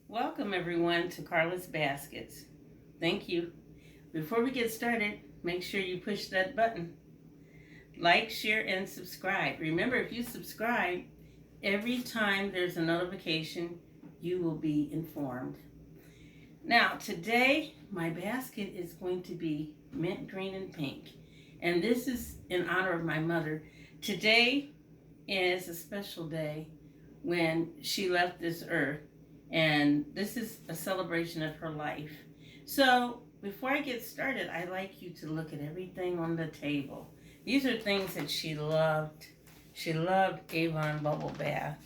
Welcome everyone to Carla's Baskets. Thank you. Before we get started, make sure you push that button. Like, share, and subscribe. Remember, if you subscribe, every time there's a notification, you will be informed. Now, today, my basket is going to be mint green and pink. And this is in honor of my mother. Today is a special day when she left this earth. And this is a celebration of her life. So, before I get started, I'd like you to look at everything on the table. These are things that she loved. She loved Avon Bubble Bath.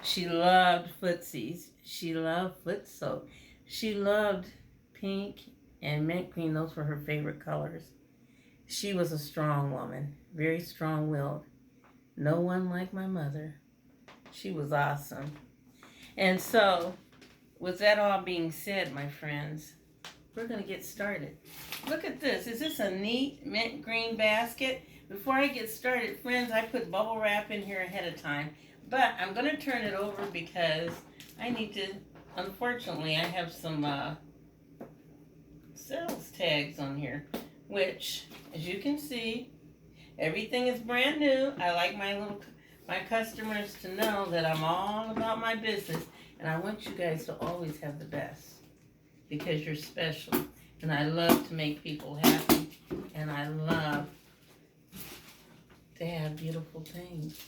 She loved Footsies. She loved Foot Soap. She loved pink and mint green. Those were her favorite colors. She was a strong woman, very strong-willed. No one like my mother. She was awesome. And so, with that all being said, my friends, we're going to get started. Look at this. Is this a neat mint green basket? Before I get started, friends, I put bubble wrap in here ahead of time. But I'm going to turn it over because I need to, unfortunately, I have some sales tags on here, which, as you can see, everything is brand new. I like my customers to know that I'm all about my business, and I want you guys to always have the best because you're special, and I love to make people happy, and I love to have beautiful things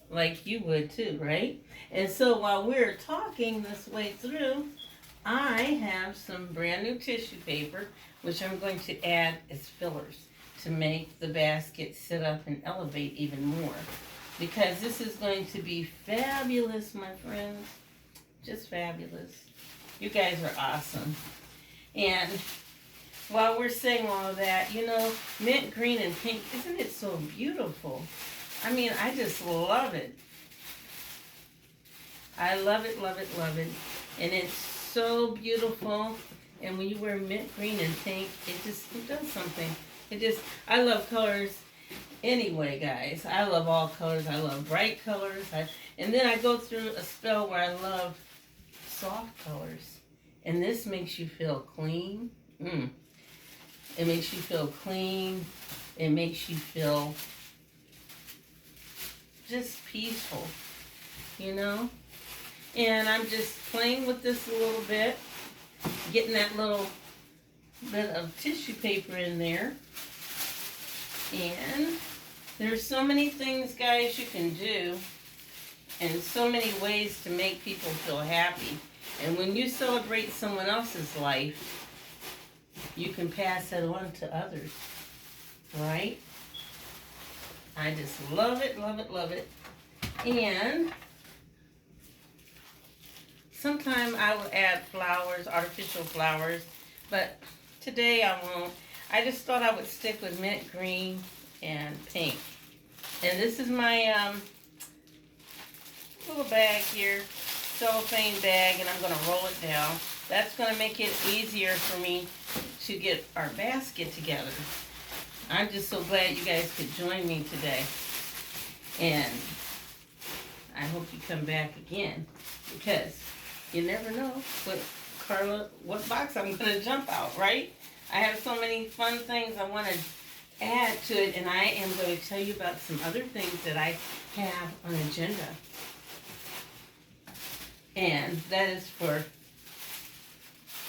like you would too, right? And so while we're talking this way through, I have some brand new tissue paper, which I'm going to add as fillers to make the basket sit up and elevate even more. Because this is going to be fabulous, my friends. Just fabulous. You guys are awesome. And while we're saying all of that, mint green and pink, isn't it so beautiful? I mean, I just love it. I love it, love it, love it. And it's so beautiful. And when you wear mint green and pink, it does something. I love colors anyway, guys. I love all colors. I love bright colors. And then I go through a spell where I love soft colors. And this makes you feel clean. It makes you feel clean. It makes you feel just peaceful, And I'm just playing with this a little bit, getting that little bit of tissue paper in there. And there's so many things, guys, you can do, and so many ways to make people feel happy. And when you celebrate someone else's life, you can pass that on to others, right? I just love it, love it, love it. And sometimes I will add flowers, artificial flowers, but today I won't. I just thought I would stick with mint green and pink. And this is my little bag here, cellophane bag, and I'm going to roll it down. That's going to make it easier for me to get our basket together. I'm just so glad you guys could join me today. And I hope you come back again because you never know what box I'm going to jump out, right? I have so many fun things I want to add to it, and I am going to tell you about some other things that I have on agenda. And that is for,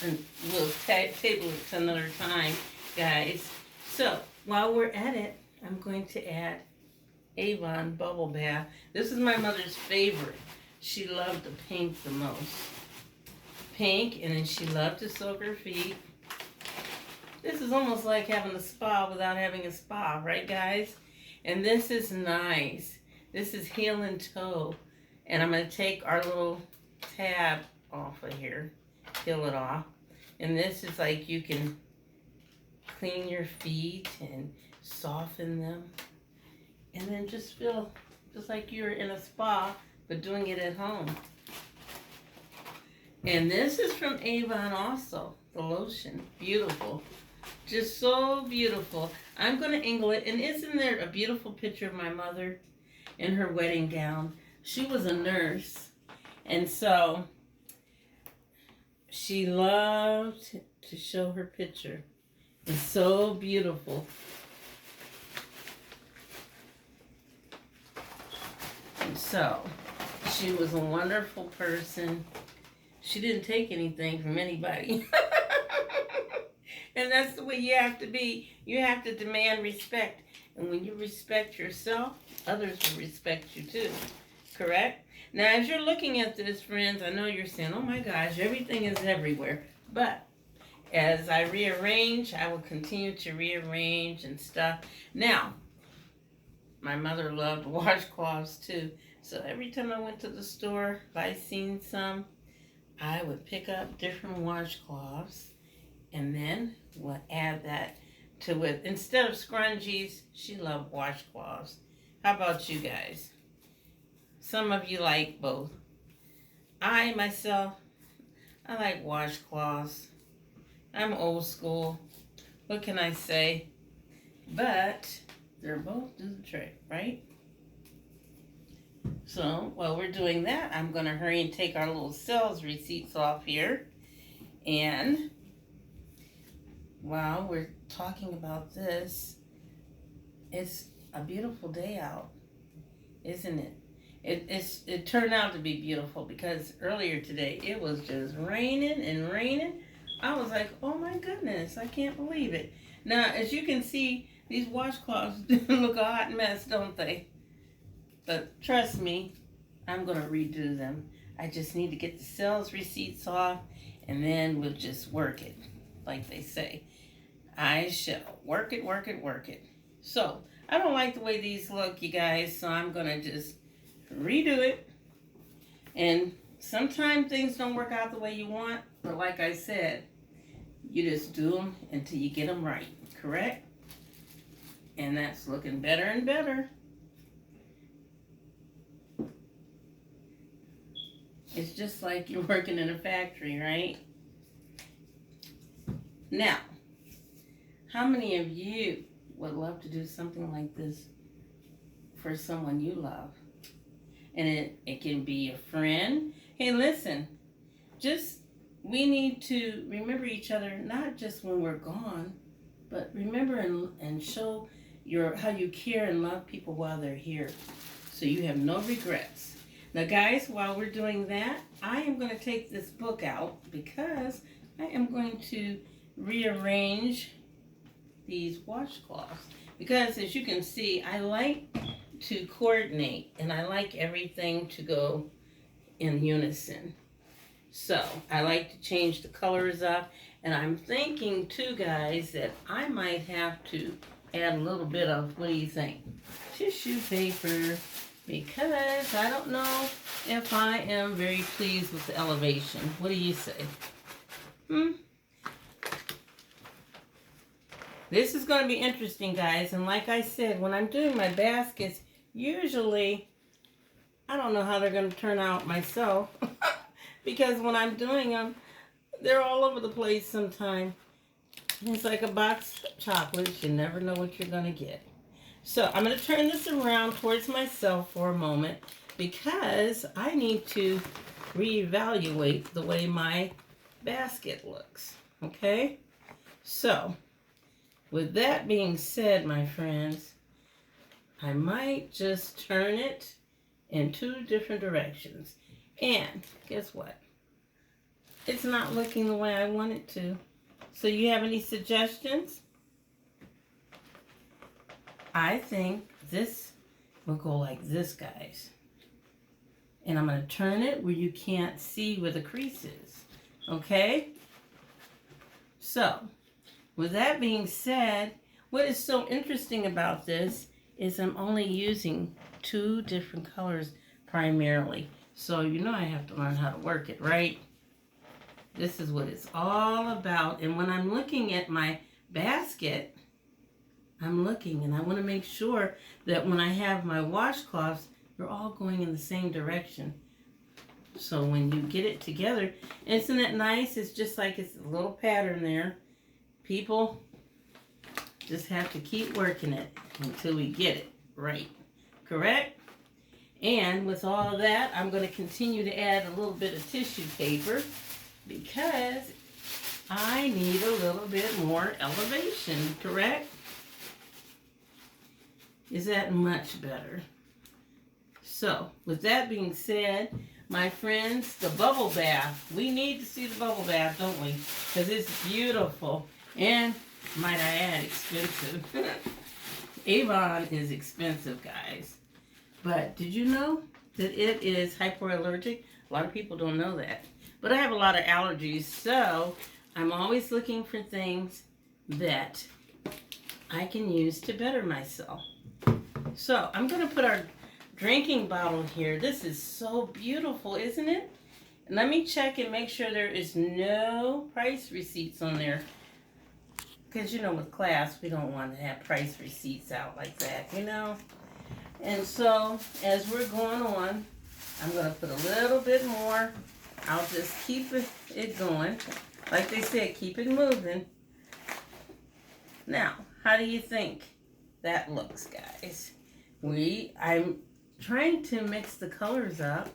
and we'll table it another time, guys. So, while we're at it, I'm going to add Avon Bubble Bath. This is my mother's favorite. She loved the pink the most. Pink, and then she loved to soak her feet. This is almost like having a spa without having a spa, right, guys? And this is nice. This is heel and toe. And I'm going to take our little tab off of here, peel it off. And this is like you can clean your feet and soften them. And then just feel just like you're in a spa, but doing it at home. And this is from Avon also, the lotion. Beautiful. Just so beautiful. I'm going to angle it. And isn't there a beautiful picture of my mother in her wedding gown? She was a nurse. And so she loved to show her picture. It's so beautiful. And so, she was a wonderful person. She didn't take anything from anybody. And that's the way you have to be. You have to demand respect. And when you respect yourself, others will respect you too. Correct? Now, as you're looking at this, friends, I know you're saying, oh my gosh, everything is everywhere. But as I rearrange, I will continue to rearrange and stuff. Now, my mother loved washcloths too. So every time I went to the store, if I seen some, I would pick up different washcloths and then we'll add that to it. Instead of scrunchies, she loved washcloths. How about you guys? Some of you like both. I, myself, I like washcloths. I'm old school. What can I say? But they're both do the trick, right? So while we're doing that, I'm going to hurry and take our little sales receipts off here. And while we're talking about this, it's a beautiful day out, isn't it? It turned out to be beautiful because earlier today it was just raining and raining. I was like, oh my goodness, I can't believe it. Now, as you can see, these washcloths look a hot mess, don't they? But trust me, I'm going to redo them. I just need to get the sales receipts off and then we'll just work it, like they say. I shall work it, work it, work it. So, I don't like the way these look, you guys, so I'm going to just redo it. And sometimes things don't work out the way you want, but like I said, you just do them until you get them right, correct? And that's looking better and better. It's just like you're working in a factory, right? Now, how many of you would love to do something like this for someone you love? And it can be a friend. Hey, listen, we need to remember each other, not just when we're gone, but remember and show how you care and love people while they're here. So you have no regrets. Now, guys, while we're doing that, I am going to take this book out because I am going to rearrange these washcloths. Because as you can see, I like to coordinate and I like everything to go in unison. So I like to change the colors up, and I'm thinking too, guys, that I might have to add a little bit of, what do you think? Tissue paper. Because I don't know if I am very pleased with the elevation. What do you say? This is going to be interesting, guys. And like I said, when I'm doing my baskets, usually I don't know how they're going to turn out myself. Because when I'm doing them, they're all over the place sometimes. It's like a box of chocolates. You never know what you're going to get. So I'm going to turn this around towards myself for a moment because I need to reevaluate the way my basket looks. Okay? So, with that being said, my friends, I might just turn it in 2 different directions. And guess what? It's not looking the way I want it to. So you have any suggestions? I think this will go like this, guys. And I'm going to turn it where you can't see where the crease is. Okay? So, with that being said, what is so interesting about this is I'm only using 2 different colors primarily. So, you know I have to learn how to work it, right? This is what it's all about. And when I'm looking at my basket, I'm looking and I want to make sure that when I have my washcloths, they're all going in the same direction. So when you get it together, isn't it nice? It's just like it's a little pattern there. People just have to keep working it until we get it right. Correct? And with all of that, I'm going to continue to add a little bit of tissue paper. because I need a little bit more elevation, correct? Is that much better? So, with that being said, my friends, the bubble bath. We need to see the bubble bath, don't we? Because it's beautiful. And, might I add, expensive. Avon is expensive, guys. But did you know that it is hypoallergic? A lot of people don't know that. But I have a lot of allergies, so I'm always looking for things that I can use to better myself. So I'm going to put our drinking bottle here. This is so beautiful, isn't it? And let me check and make sure there is no price receipts on there. Because, you know, with class, we don't want to have price receipts out like that, you know. And so, as we're going on, I'm going to put a little bit more. I'll just keep it going. Like they said, keep it moving. Now, how do you think that looks, guys? I'm trying to mix the colors up.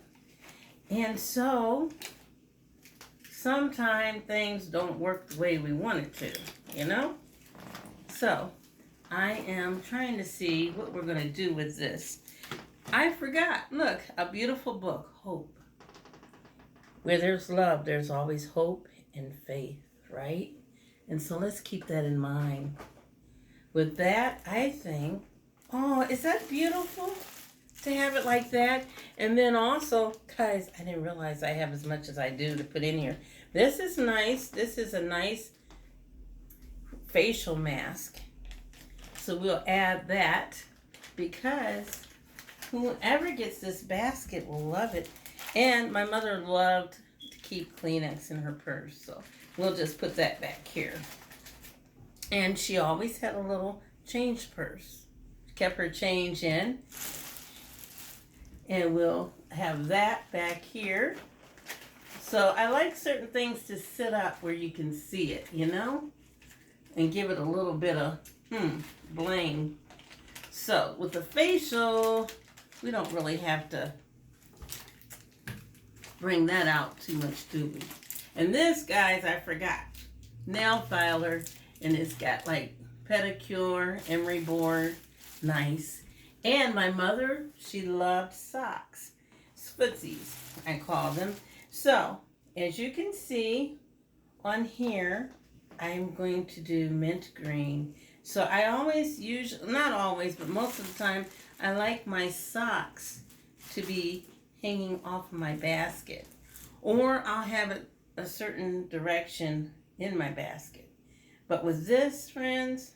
And so, sometimes things don't work the way we want it to, you know? So, I am trying to see what we're going to do with this. I forgot. Look, a beautiful book, Hope. Where there's love, there's always hope and faith, right? And so let's keep that in mind. With that, I think, oh, is that beautiful to have it like that? And then also, guys, I didn't realize I have as much as I do to put in here. This is nice. This is a nice facial mask. So we'll add that because whoever gets this basket will love it. And my mother loved to keep Kleenex in her purse. So we'll just put that back here. And she always had a little change purse. Kept her change in. And we'll have that back here. So I like certain things to sit up where you can see it, you know? And give it a little bit of, bling. So with the facial, we don't really have to bring that out too much, do we? And this, guys, I forgot. Nail filer. And it's got like pedicure, emery board, nice. And my mother, she loved socks. Footsies, I call them. So, as you can see on here, I'm going to do mint green. So I always not always, but most of the time, I like my socks to be hanging off of my basket. Or I'll have it a certain direction in my basket. But with this, friends,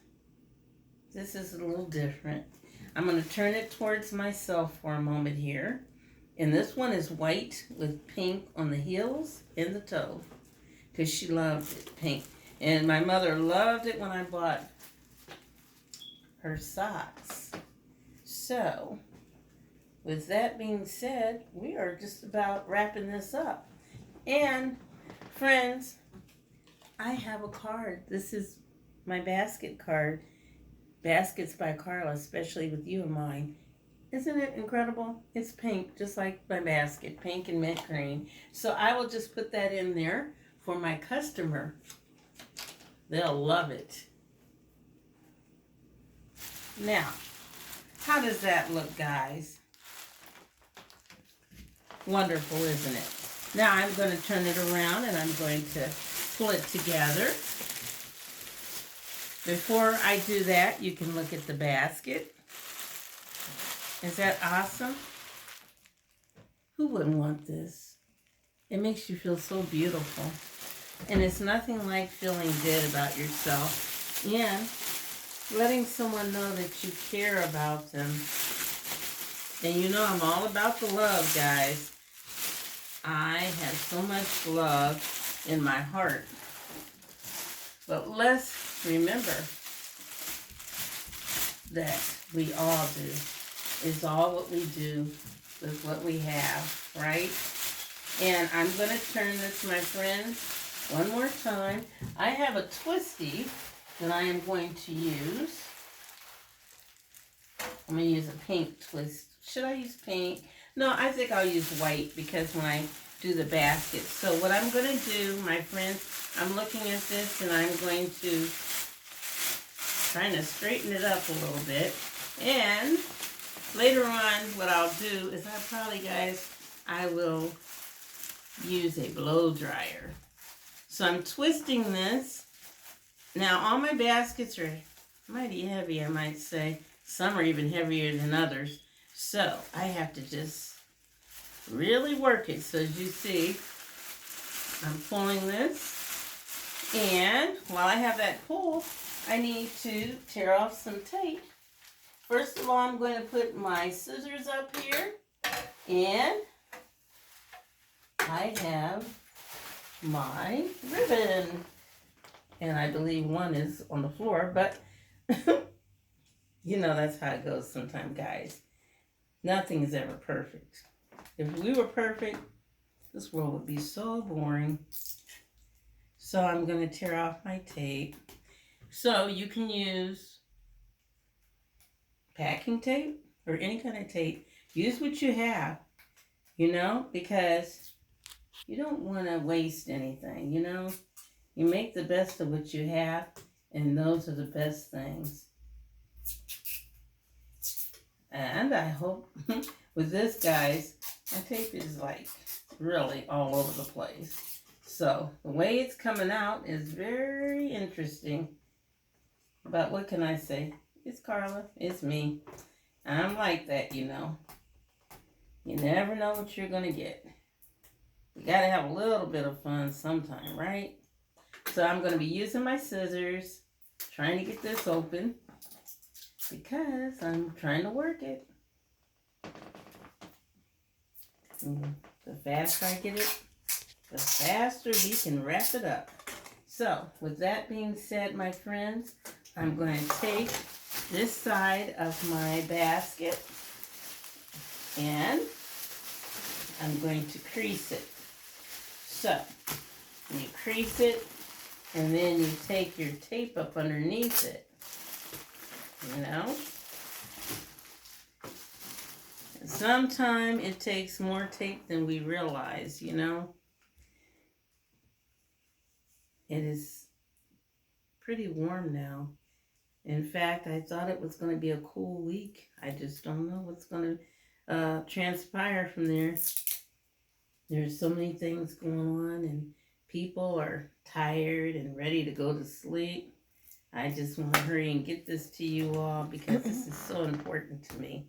this is a little different. I'm going to turn it towards myself for a moment here. And this one is white with pink on the heels and the toe. Because she loved it, pink. And my mother loved it when I bought her socks. So, with that being said, we are just about wrapping this up. And, friends, I have a card. This is my basket card. Baskets by Carla, especially with you in mind. Isn't it incredible? It's pink, just like my basket, pink and mint green. So I will just put that in there for my customer. They'll love it. Now, how does that look, guys? Wonderful, isn't it? Now I'm going to turn it around and I'm going to pull it together. Before I do that, you can look at the basket. Is that awesome? Who wouldn't want this? It makes you feel so beautiful. And it's nothing like feeling good about yourself and letting someone know that you care about them. And you know I'm all about the love, guys. I have so much love in my heart. But let's remember that we all do. Is all what we do with what we have, right? And I'm going to turn this, my friends, one more time. I have a twisty that I am going to use. I'm going to use a pink twist. Should I use pink? No, I think I'll use white because when I do the basket. So what I'm going to do, my friends, I'm looking at this and I'm going to kind of straighten it up a little bit. And later on, what I'll do is I will use a blow dryer. So I'm twisting this. Now all my baskets are mighty heavy, I might say. Some are even heavier than others. So I have to just really work it. So as you see, I'm pulling this. And while I have that pull, I need to tear off some tape. First of all, I'm going to put my scissors up here. And I have my ribbon. And I believe one is on the floor, but you know that's how it goes sometimes, guys. Nothing is ever perfect. If we were perfect, this world would be so boring. So I'm going to tear off my tape. So you can use packing tape or any kind of tape. Use what you have, you know, because you don't want to waste anything, you know. You make the best of what you have, and those are the best things. And I hope with this, guys, my tape is like really all over the place. So the way it's coming out is very interesting. But what can I say? It's Carla. It's me. I'm like that, you know. You never know what you're going to get. You got to have a little bit of fun sometime, right? So I'm going to be using my scissors, trying to get this open, because I'm trying to work it. The faster I get it, the faster we can wrap it up. So with that being said, my friends, I'm going to take this side of my basket and I'm going to crease it. So you crease it and then you take your tape up underneath it, you know. And sometimes it takes more tape than we realize, you know. It is pretty warm now. In fact, I thought it was going to be a cool week. I just don't know what's going to transpire from there. There's so many things going on and people are tired and ready to go to sleep. I just want to hurry and get this to you all because this is so important to me.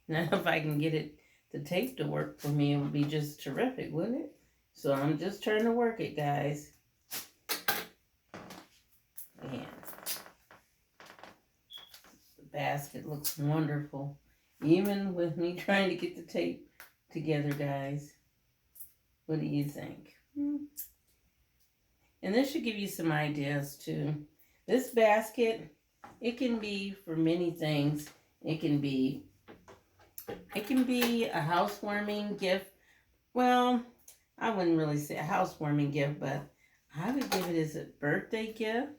Now, if I can get the tape to work for me, it would be just terrific, wouldn't it? So I'm just trying to work it, guys. And the basket looks wonderful. Even with me trying to get the tape together, guys. What do you think? And this should give you some ideas too. This basket, it can be for many things. It can be a housewarming gift. Well, I wouldn't really say a housewarming gift, but I would give it as a birthday gift,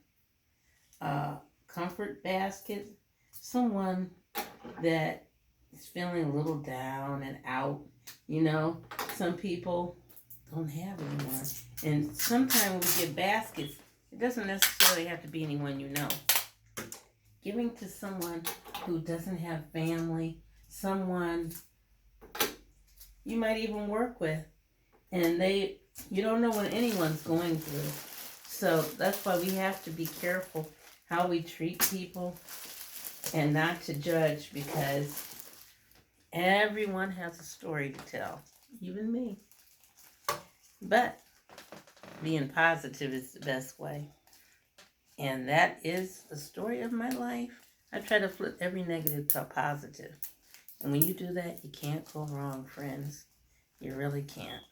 a comfort basket, someone that is feeling a little down and out. You know, some people don't have anyone. And sometimes we get baskets. It doesn't necessarily have to be anyone you know. Giving to someone who doesn't have family, someone you might even work with, and you don't know what anyone's going through. So that's why we have to be careful how we treat people and not to judge, because everyone has a story to tell, even me. But being positive is the best way. And that is the story of my life. I try to flip every negative to a positive. And when you do that, you can't go wrong, friends. You really can't.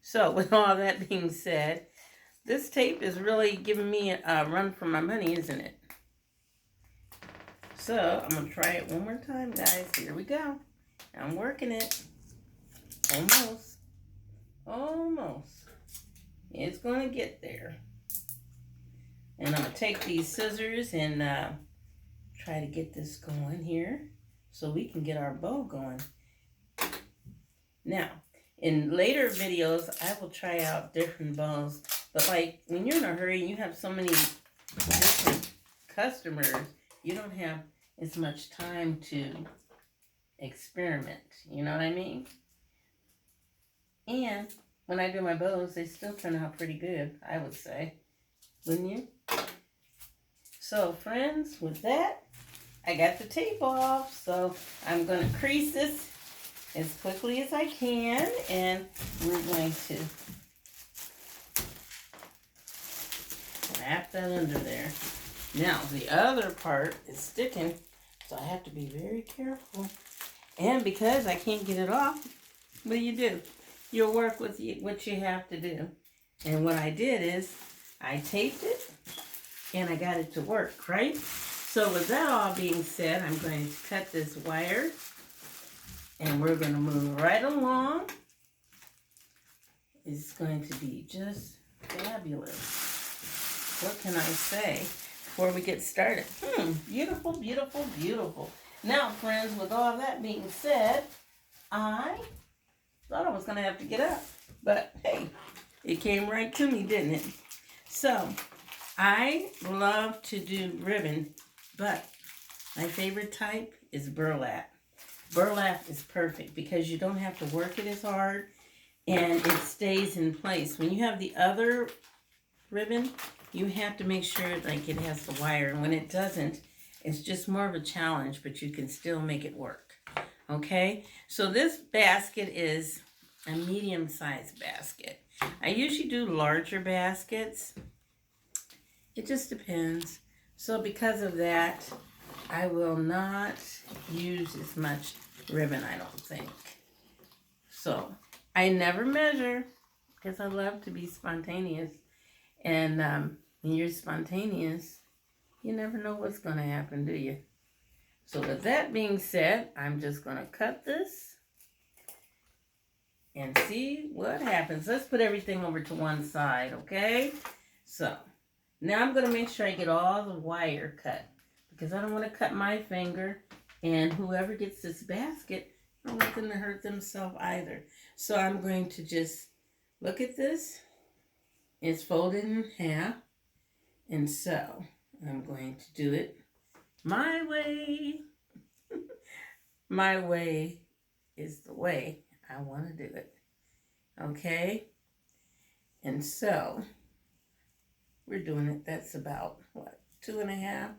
So with all that being said, this tape is really giving me a run for my money, isn't it? So I'm going to try it one more time, guys. Here we go. I'm working it. Almost. Almost. It's going to get there. And I'm going to take these scissors and try to get this going here so we can get our bow going. Now, in later videos, I will try out different bows. But like when you're in a hurry and you have so many different customers, you don't have as much time to experiment. You know what I mean? And when I do my bows, they still turn out pretty good, I would say. Wouldn't you? So friends, with that, I got the tape off. So I'm going to crease this as quickly as I can. And we're going to wrap that under there. Now, the other part is sticking, so I have to be very careful. And because I can't get it off, what do? You'll work with what you have to do. And what I did is I taped it and I got it to work, right? So with that all being said, I'm going to cut this wire and we're going to move right along. It's going to be just fabulous. What can I say before we get started? Beautiful, beautiful, beautiful. Now, friends, with all that being said, I thought I was going to have to get up. But, hey, it came right to me, didn't it? So, I love to do ribbon, but my favorite type is burlap. Burlap is perfect because you don't have to work it as hard and it stays in place. When you have the other ribbon, you have to make sure like it has the wire, and when it doesn't, it's just more of a challenge, but you can still make it work. Okay, so this basket is a medium-sized basket. I usually do larger baskets. It just depends. So because of that, I will not use as much ribbon, I don't think. So I never measure because I love to be spontaneous. And when you're spontaneous, you never know what's going to happen, do you? So with that being said, I'm just going to cut this and see what happens. Let's put everything over to one side, okay? So now I'm going to make sure I get all the wire cut because I don't want to cut my finger, and whoever gets this basket, I don't want them to hurt themselves either. So I'm going to just look at this. It's folded in half, and so I'm going to do it my way. My way is the way I want to do it. Okay? And so we're doing it. That's about, what, 2.5?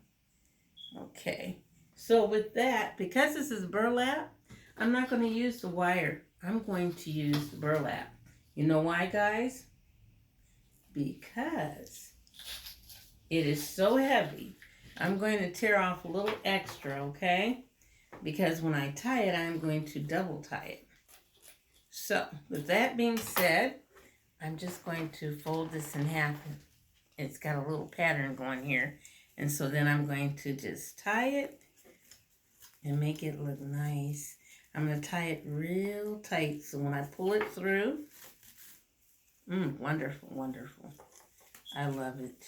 Okay. So with that, because this is burlap, I'm not going to use the wire. I'm going to use the burlap. You know why, guys? Because it is so heavy. I'm going to tear off a little extra, okay? Because when I tie it, I'm going to double tie it. So, with that being said, I'm just going to fold this in half. It's got a little pattern going here. And so then I'm going to just tie it and make it look nice. I'm going to tie it real tight so when I pull it through, wonderful, wonderful. I love it.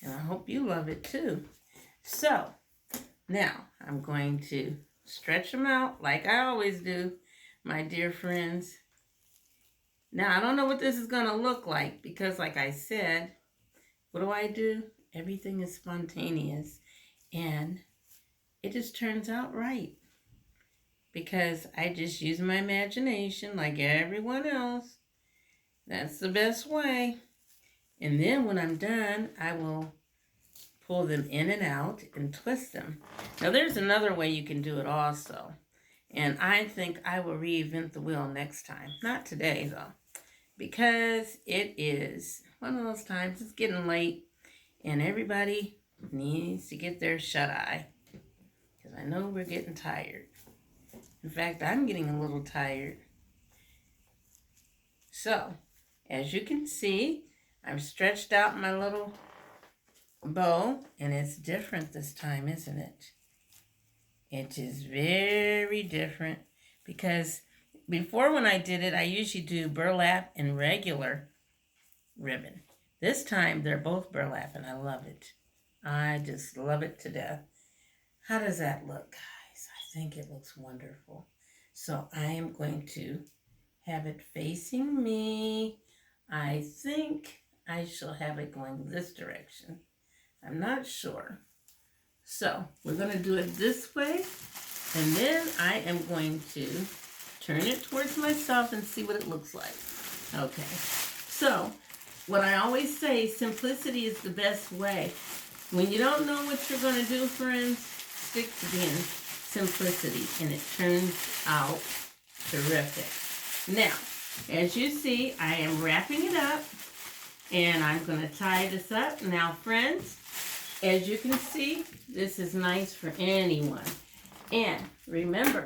And I hope you love it too. So, now I'm going to stretch them out like I always do, my dear friends. Now, I don't know what this is going to look like because like I said, what do? Everything is spontaneous. And it just turns out right. Because I just use my imagination like everyone else. That's the best way. And then when I'm done, I will pull them in and out and twist them. Now there's another way you can do it also. And I think I will reinvent the wheel next time. Not today though. Because it is one of those times, it's getting late. And everybody needs to get their shut-eye. Because I know we're getting tired. In fact, I'm getting a little tired. So, as you can see, I've stretched out my little bow, and it's different this time, isn't it? It is very different because before when I did it, I usually do burlap and regular ribbon. This time, they're both burlap, and I love it. I just love it to death. How does that look, guys? I think it looks wonderful. So I am going to have it facing me. I think I shall have it going this direction. I'm not sure. So we're going to do it this way, and then I am going to turn it towards myself and see what it looks like. Okay, so what I always say, simplicity is the best way. When you don't know what you're going to do, friends, stick to being simplicity, and it turns out terrific. Now, as you see, I am wrapping it up, and I'm going to tie this up. Now, friends, as you can see, this is nice for anyone. And remember,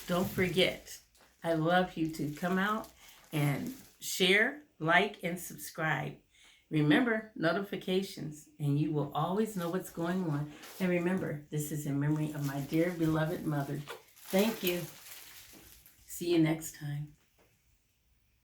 don't forget, I love you to come out and share, like, and subscribe. Remember notifications, and you will always know what's going on. And remember, this is in memory of my dear beloved mother. Thank you. See you next time.